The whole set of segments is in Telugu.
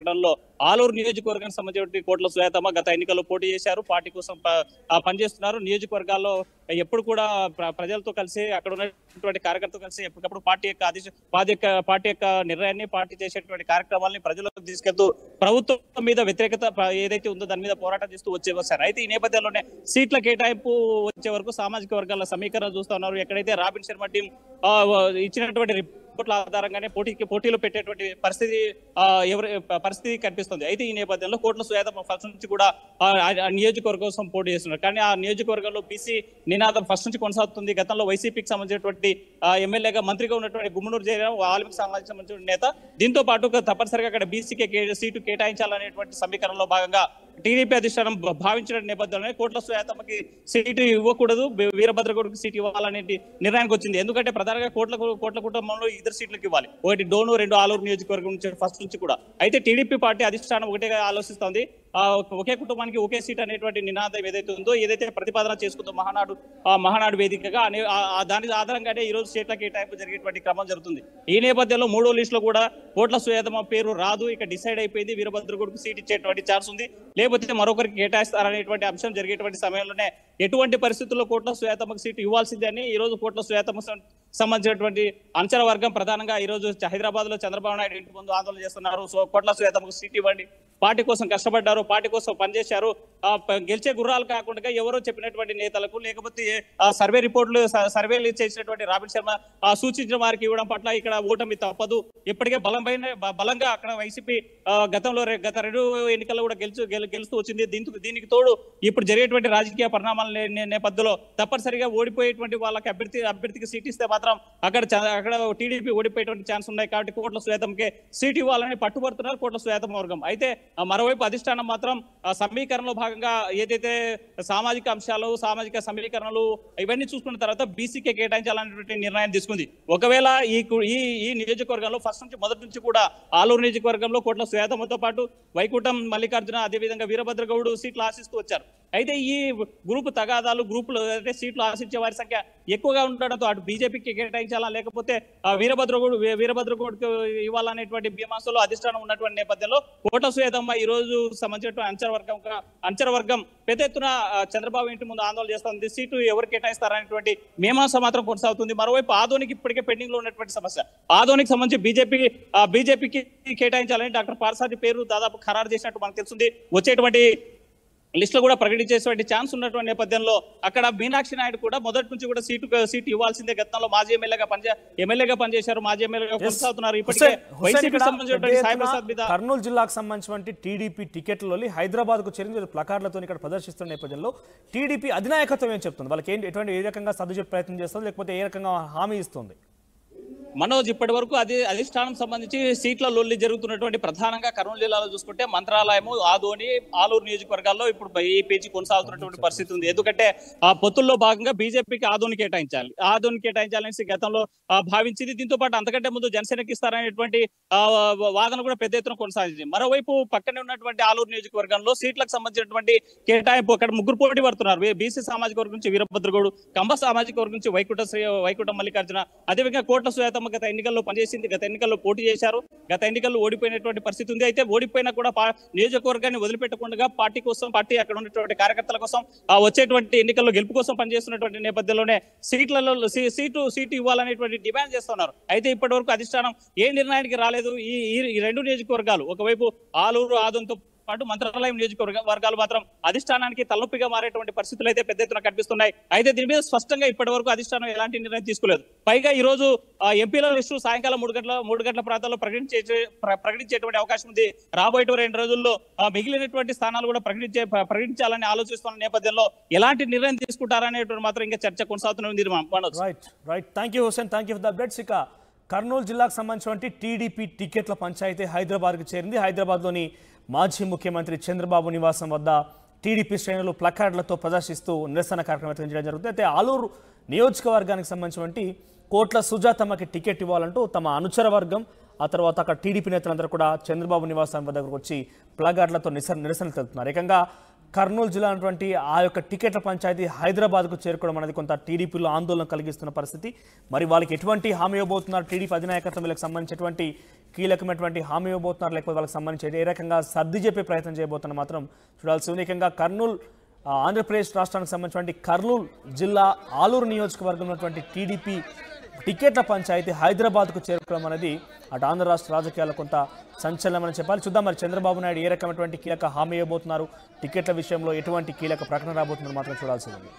ప్రకటనలో ఆలూరు నియోజకవర్గానికి సంబంధించిన కోట్ల సుజాతమ్మ గత ఎన్నికల్లో పోటీ చేశారు. పార్టీ కోసం పనిచేస్తున్నారు. నియోజకవర్గాల్లో ఎప్పుడు కూడా ప్రజలతో కలిసి అక్కడ ఉన్నటువంటి కార్యకర్తలు కలిసి ఎప్పటికప్పుడు పార్టీ యొక్క నిర్ణయాన్ని పార్టీ చేసేటువంటి కార్యక్రమాలని ప్రజలకు తీసుకెళ్తూ ప్రభుత్వం మీద వ్యతిరేకత ఏదైతే ఉందో దాని మీద పోరాటం చేస్తూ వచ్చారు. అయితే ఈ నేపథ్యంలోనే సీట్ల కేటాయింపు వచ్చే వరకు సామాజిక వర్గాల సమీకరణ చూస్తా ఉన్నారు. ఎక్కడైతే రాబిన్ శర్మ టీం ఇచ్చినటువంటి రిపోర్ట్ల ఆధారంగానే పోటీలు పెట్టేటువంటి పరిస్థితి కనిపిస్తుంది. అయితే ఈ నేపథ్యంలో కోట్ల సుజాతమ్మ ఫస్ట్ నుంచి కూడా నియోజకవర్గం కోసం పోటీ చేస్తున్నారు. కానీ ఆ నియోజకవర్గంలో బీసీ నినాదం ఫస్ట్ నుంచి కొనసాగుతుంది. గతంలో వైసీపీకి సంబంధించినటువంటి ఎమ్మెల్యేగా మంత్రిగా ఉన్నటువంటి గుమ్మనూరు జయరాం వాల్మీకి సమాజానికి సంబంధించిన నేత. దీంతో పాటు తప్పనిసరిగా అక్కడ బీసీకి సీటు కేటాయించాలనేటువంటి సమీకరణలో భాగంగా టీడీపీ అధిష్టానం భావించిన నేపథ్యంలో కోట్ల సుజాతమ్మకి సీటు ఇవ్వకూడదు, వీరభద్రగౌడ్కి సీటు ఇవ్వాలనే నిర్ణయానికి వచ్చింది. ఎందుకంటే ప్రధానంగా కోట్ల కుటుంబంలో ఇద్దరు సీట్లకు ఇవ్వాలి. ఒకటి డోను, 2 ఆలూరు నియోజకవర్గం నుంచి ఫస్ట్ నుంచి కూడా. అయితే టీడీపీ పార్టీ అధిష్టానం ఒకటేగా ఆలోచిస్తోంది. ఒకే కుటుంబానికి ఒకే సీట్ అనేటువంటి నినాదం ఏదైతే ఉందో, ఏదైతే ప్రతిపాదన చేసుకుందో మహానాడు వేదికగా దాని ఆధారంగానే ఈ రోజు సీట్ల కేటాయింపు జరిగేటువంటి క్రమం జరుగుతుంది. ఈ నేపథ్యంలో 3వ లిస్ట్ లో కూడా కోట్ల సుజాతమ్మ పేరు రాదు, ఇక డిసైడ్ అయిపోయింది. వీరభద్రగౌడ్కు సీట్ ఇచ్చేటువంటి ఛాన్స్ ఉంది, లేకపోతే మరొకరికి కేటాయిస్తారనేటువంటి అంశం జరిగేటువంటి సమయంలోనే ఎటువంటి పరిస్థితుల్లో కోట్ల సుజాతమ్మకు సీటు ఇవ్వాల్సిందే అని ఈ రోజు కోట్ల సుజాతమ్మకు సంబంధించినటువంటి అంచనా వర్గం ప్రధానంగా ఈ రోజు హైదరాబాద్ లో చంద్రబాబు నాయుడు ఇంటి ముందు ఆందోళన చేస్తున్నారు. సో కోట్ల సుజాతమ్మకు సీట్ ఇవ్వండి, పార్టీ కోసం కష్టపడ్డారు, పార్టీ కోసం పనిచేశారు, గెలిచే గుర్రాలు కాకుండా ఎవరో చెప్పినటువంటి నేతలకు లేకపోతే సర్వేలు చేసినటువంటి రాబిన్ శర్మ సూచించిన వారికి ఇవ్వడం పట్ల ఇక్కడ ఓటమి తప్పదు. ఇప్పటికే బలంగా అక్కడ వైసీపీ గత 2 ఎన్నికల్లో కూడా గెలుస్తూ వచ్చింది. దీనికి తోడు ఇప్పుడు జరిగేటువంటి రాజకీయ పరిణామాల నేపథ్యంలో తప్పనిసరిగా ఓడిపోయేటువంటి వాళ్ళకి అభ్యర్థికి సీట్ ఇస్తే మాత్రం అక్కడ టీడీపీ ఓడిపోయేటువంటి ఛాన్స్ ఉన్నాయి. కాబట్టి కోట్ల సుజాతమ్మకి సీట్ ఇవ్వాలని పట్టుబడుతున్నారు కోట్ల సుజాతమ్మ వర్గం. అయితే మరోవైపు అధిష్టానం మాత్రం సమీకరణలో భాగంగా ఏదైతే సామాజిక సమీకరణలు ఇవన్నీ చూసుకున్న తర్వాత బీసీకే కేటాయించాలనేటువంటి నిర్ణయం తీసుకుంది. ఒకవేళ ఈ నియోజకవర్గంలో మొదటి నుంచి కూడా ఆలూరు నియోజకవర్గంలో కోట్ల సుజాతమ్మతో పాటు వైకుంఠం మల్లికార్జున, అదేవిధంగా వీరభద్రగౌడ్ సీట్లు ఆశిస్తూ వచ్చారు. అయితే ఈ గ్రూపులు అంటే సీట్లు ఆశించే వారి సంఖ్య ఎక్కువగా ఉండడంతో అటు బీజేపీకి కేటాయించాలా లేకపోతే వీరభద్రగౌడ్కి ఇవ్వాలనేటువంటి బీమాసలో అధిష్టానం ఉన్నటువంటి నేపథ్యంలో కోట్ల సుజాతమ్మ ఈ రోజు సంబంధించిన అంచర వర్గం పెద్ద ఎత్తున చంద్రబాబు ఇంటి ముందు ఆందోళన చేస్తుంది. సీటు ఎవరు కేటాయిస్తారనేటువంటి మీమాంస మాత్రం కొనసాగుతుంది. మరోవైపు ఆదోనికి ఇప్పటికే పెండింగ్ లో ఉన్నటువంటి సమస్య. ఆదోనికి సంబంధించి బీజేపీకి కేటాయించాలని డాక్టర్ పార్సాది పేరు దాదాపు ఖరారు చేసినట్టు మనకు తెలుస్తుంది. వచ్చేటువంటి లిస్ట్ లో కూడా ప్రకటించేటువంటి ఛాన్స్ ఉన్నటువంటి నేపథ్యంలో అక్కడ మీనాక్షి నాయుడు కూడా మొదటి నుంచి కూడా సీటు ఇవ్వాల్సిందే. గతంలో మాజీ ఎమ్మెల్యేగా పనిచేశారు, మాజీ ఎమ్మెల్యేగా కొనసాగుతున్నారు. ఇప్పటికే వైసీపీకి సంబంధించినటువంటి సాయి ప్రసాద్ మీద కర్నూలు జిల్లాకు సంబంధించిన టీడీపీ టికెట్లలో హైదరాబాద్ కు చేరిన ప్లకార్డులతో ఇక్కడ ప్రదర్శిస్తున్న నేపథ్యంలో టీడీపీ అధినాయకత్వం ఏం చెప్తుంది? వాళ్ళకి ఏ రకంగా సర్దు చెప్పే ప్రయత్నం చేస్తుంది, లేకపోతే ఏ రకంగా హామీ ఇస్తుంది? మనోజ్, ఇప్పటి వరకు అధిష్టానం సంబంధించి సీట్ల లొల్లి జరుగుతున్నటువంటి ప్రధానంగా కర్నూలు జిల్లాలో చూసుకుంటే మంత్రాలయము, ఆదోని, ఆలూరు నియోజకవర్గాల్లో ఇప్పుడు ఈ పేజీ కొనసాగుతున్నటువంటి పరిస్థితి ఉంది. ఎందుకంటే ఆ పొత్తుల్లో భాగంగా బీజేపీకి ఆదోని కేటాయించాలని గతంలో భావించింది. దీంతో పాటు అంతకంటే ముందు జనసేనకి ఇస్తారనేటువంటి వాదన కూడా పెద్ద ఎత్తున కొనసాగింది. మరోవైపు పక్కనే ఉన్నటువంటి ఆలూరు నియోజకవర్గంలో సీట్లకు సంబంధించినటువంటి కేటాయింపు అక్కడ 3 పోటీ పడుతున్నారు. బీసీ సామాజిక వర్గం నుంచి వీరభద్రగౌడ్, కంబ సామాజిక వర్గం నుంచి వైకుంఠం మల్లికార్జున, అదేవిధంగా కోట్ల సుజాతమ్మ గత ఎన్నికల్లో పనిచేసింది, గత ఎన్నికల్లో పోటీ చేశారు, గత ఎన్నికల్లో ఓడిపోయినటువంటి పరిస్థితి ఉంది. అయితే ఓడిపోయినా కూడా నియోజకవర్గాన్ని వదిలిపెట్టకుండా పార్టీ అక్కడ ఉన్నటువంటి కార్యకర్తల కోసం వచ్చేటువంటి ఎన్నికల్లో గెలుపు కోసం పనిచేస్తున్నటువంటి నేపథ్యంలోనే సీటు ఇవ్వాలనేటువంటి డిమాండ్ చేస్తున్నారు. అయితే ఇప్పటి వరకు అధిష్టానం ఏ నిర్ణయానికి రాలేదు. ఈ 2 నియోజకవర్గాలు, ఒకవైపు ఆలూరు, ఆదోనితో పాటు మంత్రాలయం నియోజకవర్గాలు మాత్రం అధిష్టానానికి తలనొప్పిగా మారేటువంటి పరిస్థితులు అయితే పెద్ద ఎత్తున కనిపిస్తున్నాయి. అయితే దీని మీద స్పష్టంగా ఇప్పటి వరకు అధిష్టానం ఎలాంటి నిర్ణయం తీసుకోలేదు. పైగా ఈ రోజు ఎంపీల లిస్టు సాయంకాలం 3 గంటల ప్రాంతాల్లో ప్రకటించేటువంటి అవకాశం ఉంది. రాబోయే 2 రోజుల్లో మిగిలినటువంటి స్థానాలు కూడా ప్రకటించాలని ఆలోచిస్తున్న నేపథ్యంలో ఎలాంటి నిర్ణయం తీసుకుంటారనేటువంటి మాత్రం ఇంకా చర్చ కొనసాగుతుంది. Right, thank you Hussain, thank you for the updates. ఇక కర్నూలు జిల్లాకు సంబంధించిన టీడీపీ టికెట్ల పంచాయతీ హైదరాబాద్కు చేరింది. హైదరాబాద్లోని మాజీ ముఖ్యమంత్రి చంద్రబాబు నివాసం వద్ద టీడీపీ శ్రేణులు ప్లకార్డులతో ప్రదర్శిస్తూ నిరసన కార్యక్రమం చేయడం జరుగుతుంది. అయితే ఆలూరు నియోజకవర్గానికి సంబంధించిన కోట్ల సుజాతమ్మకి టికెట్ ఇవ్వాలంటూ తమ అనుచర వర్గం, ఆ తర్వాత అక్కడ టీడీపీ నేతలందరూ కూడా చంద్రబాబు నివాసం వద్దకు వచ్చి ప్లకార్డులతో నిరసన తెలుపుతున్నారు. ఏకంగా కర్నూలు జిల్లా అటువంటి ఆ యొక్క టికెట్ల పంచాయతీ హైదరాబాద్కు చేరుకోవడం అనేది కొంత టీడీపీలో ఆందోళన కలిగిస్తున్న పరిస్థితి. మరి వాళ్ళకి ఎటువంటి హామీ ఇవ్వబోతున్నారు, టీడీపీ అధినాయకత్వం వీళ్ళకి సంబంధించినటువంటి కీలకమైనటువంటి హామీ ఇవ్వబోతున్నారు, లేకపోతే వాళ్ళకి సంబంధించి ఏ రకంగా సర్ది చెప్పే ప్రయత్నం చేయబోతున్న మాత్రం చూడాల్సి ఉంది. ఏకంగా కర్నూలు ఆంధ్రప్రదేశ్ రాష్ట్రానికి సంబంధించినటువంటి కర్నూలు జిల్లా ఆలూరు నియోజకవర్గం ఉన్నటువంటి టీడీపీ టికెట్ల పంచాయతీ హైదరాబాద్కు చేరుకోవడం అనేది అటు ఆంధ్ర రాష్ట్ర రాజకీయాల్లో కొంత సంచలనమని చెప్పాలి. చూద్దాం మరి చంద్రబాబు నాయుడు ఏ రకమైనటువంటి కీలక హామీ ఇవ్వబోతున్నారు, టికెట్ల విషయంలో ఎటువంటి కీలక ప్రకటన రాబోతున్నారు మాత్రం చూడాల్సి ఉంది.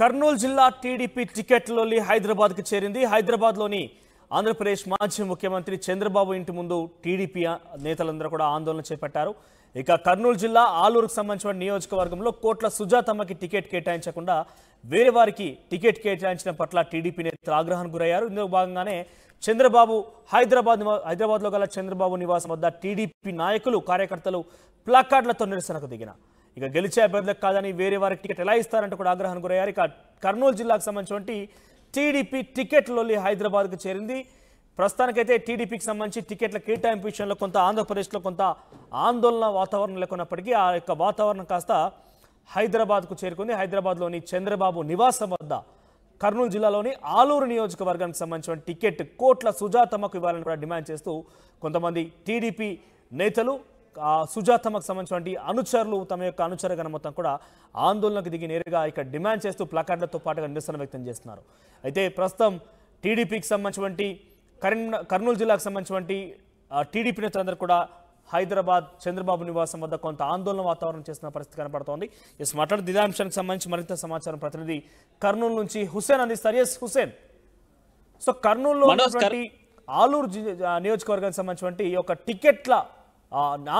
కర్నూలు జిల్లా టీడీపీ టికెట్లోని హైదరాబాద్కి చేరింది. హైదరాబాద్లోని ఆంధ్రప్రదేశ్ మాజీ ముఖ్యమంత్రి చంద్రబాబు ఇంటి ముందు టీడీపీ నేతలందరూ కూడా ఆందోళన చేపట్టారు. ఇక కర్నూలు జిల్లా ఆలూరుకు సంబంధించిన నియోజకవర్గంలో కోట్ల సుజాతమ్మకి టికెట్ కేటాయించకుండా వేరే వారికి టికెట్ కేటాయించడం పట్ల టీడీపీ నేతలు ఆగ్రహానికి గురయ్యారు. ఇందులో భాగంగానే చంద్రబాబు హైదరాబాద్లో గల చంద్రబాబు నివాసం వద్ద టీడీపీ నాయకులు కార్యకర్తలు ప్లాకార్డులతో నిరసనకు దిగిన. ఇక గెలిచే అభ్యర్థులకు కాదని వేరే వారికి టికెట్ ఎలా ఇస్తారంటే కూడా ఆగ్రహానికి గురయ్యారు. ఇక కర్నూలు జిల్లాకు సంబంధించినటువంటి టీడీపీ టికెట్లోని హైదరాబాద్కు చేరింది. ప్రస్తుతానికైతే టీడీపీకి సంబంధించి టికెట్ల కేటాయింపు విషయంలో కొంత ఆంధ్రప్రదేశ్లో కొంత ఆందోళన వాతావరణం లేకున్నప్పటికీ ఆ యొక్క వాతావరణం కాస్త హైదరాబాద్కు చేరుకుంది. హైదరాబాద్లోని చంద్రబాబు నివాసం వద్ద కర్నూలు జిల్లాలోని ఆలూరు నియోజకవర్గానికి సంబంధించిన టికెట్ కోట్ల సుజాతమ్మకు ఇవ్వాలని కూడా డిమాండ్ చేస్తూ కొంతమంది టీడీపీ నేతలు సుజాతమ్మకు సంబంధించినటువంటి అనుచరులు తమ యొక్క అనుచరగణ మొత్తం కూడా ఆందోళనకు దిగి నేరుగా ఇక్కడ డిమాండ్ చేస్తూ ప్లకార్డులతో పాటుగా నిరసన వ్యక్తం చేస్తున్నారు. అయితే ప్రస్తుతం టీడీపీకి సంబంధించినటువంటి కర్నూలు జిల్లాకు సంబంధించినటువంటి టీడీపీ నేతలందరూ కూడా హైదరాబాద్ చంద్రబాబు నివాసం వద్ద కొంత ఆందోళన వాతావరణం చేస్తున్న పరిస్థితి కనపడుతోంది. ఎస్ మాట్లాడుతూ ఇదే అంశానికి సంబంధించి మరింత సమాచారం ప్రతినిధి కర్నూలు నుంచి హుస్సేన్ అందిస్తారు. ఎస్ హుస్సేన్, సో కర్నూలులో ఉన్నటువంటి ఆలూరు నియోజకవర్గానికి సంబంధించినటువంటి ఈ యొక్క టికెట్ల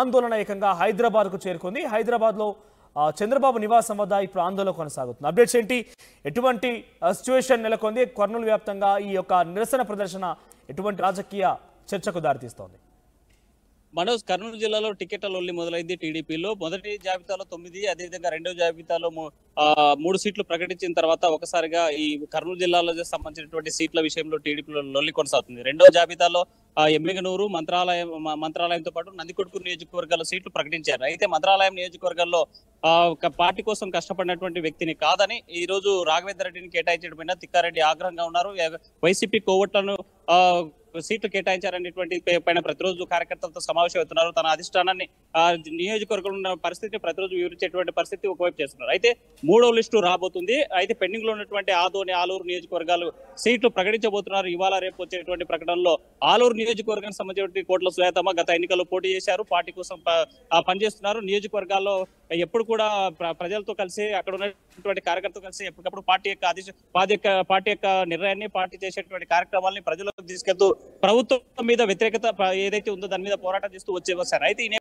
ఆందోళన ఏకంగా హైదరాబాద్కు చేరుకుంది. హైదరాబాద్లో చంద్రబాబు నివాసం వద్ద ఇప్పుడు ఆందోళన కొనసాగుతుంది. అప్డేట్స్ ఏంటి, ఎటువంటి సిచ్యువేషన్ నెలకొంది, కర్నూలు వ్యాప్తంగా ఈ యొక్క నిరసన ప్రదర్శన ఎటువంటి రాజకీయ చర్చకు దారితీస్తోంది? మనోజ్, కర్నూలు జిల్లాలో టికెట్ల లొల్లి మొదలైంది. టీడీపీలో మొదటి జాబితాలో 9, అదేవిధంగా రెండో జాబితాలో 3 సీట్లు ప్రకటించిన తర్వాత ఒకసారిగా ఈ కర్నూలు జిల్లాలో సంబంధించినటువంటి సీట్ల విషయంలో టీడీపీలో లొల్లి కొనసాగుతుంది. రెండో జాబితాలో ఎమ్మిగనూరు, మంత్రాలయంతో పాటు నందికొట్కూరు నియోజకవర్గాల్లో సీట్లు ప్రకటించారు. అయితే మంత్రాలయం నియోజకవర్గాల్లో పార్టీ కోసం కష్టపడినటువంటి వ్యక్తిని కాదని ఈ రోజు రాఘవేంద్ర రెడ్డిని కేటాయించడం పైన తిక్కారెడ్డి ఆగ్రహంగా ఉన్నారు. వైసీపీ కోవట్లను సీట్లు కేటాయించారనేటువంటి పైన ప్రతిరోజు కార్యకర్తలతో సమావేశం అవుతున్నారు. తన అధిష్టానాన్ని నియోజకవర్గంలో ఉన్న పరిస్థితిని ప్రతిరోజు వివరించేటువంటి పరిస్థితి ఒకవైపు చేస్తున్నారు. అయితే 3వ లిస్టు రాబోతుంది. అయితే పెండింగ్ లో ఉన్నటువంటి ఆదోని, ఆలూరు నియోజకవర్గాలు సీట్లు ప్రకటించబోతున్నారు. ఇవాళ రేపు వచ్చేటువంటి ప్రకటనలో ఆలూరు నియోజకవర్గానికి సంబంధించిన కోట్ల సుజాతమ్మ గత ఎన్నికల్లో పోటీ చేశారు, పార్టీ కోసం పనిచేస్తున్నారు. నియోజకవర్గాల్లో ఎప్పుడు కూడా ప్రజలతో కలిసి అక్కడ ఉన్నటువంటి కార్యకర్తలు కలిసి ఎప్పటికప్పుడు పార్టీ యొక్క నిర్ణయాన్ని, పార్టీ చేసేటువంటి కార్యక్రమాలని ప్రజలకు తీసుకెళ్తూ ప్రభుత్వం మీద వ్యతిరేకత ఏదైతే ఉందో దాని మీద పోరాటం చేస్తూ వచ్చారు. అయితే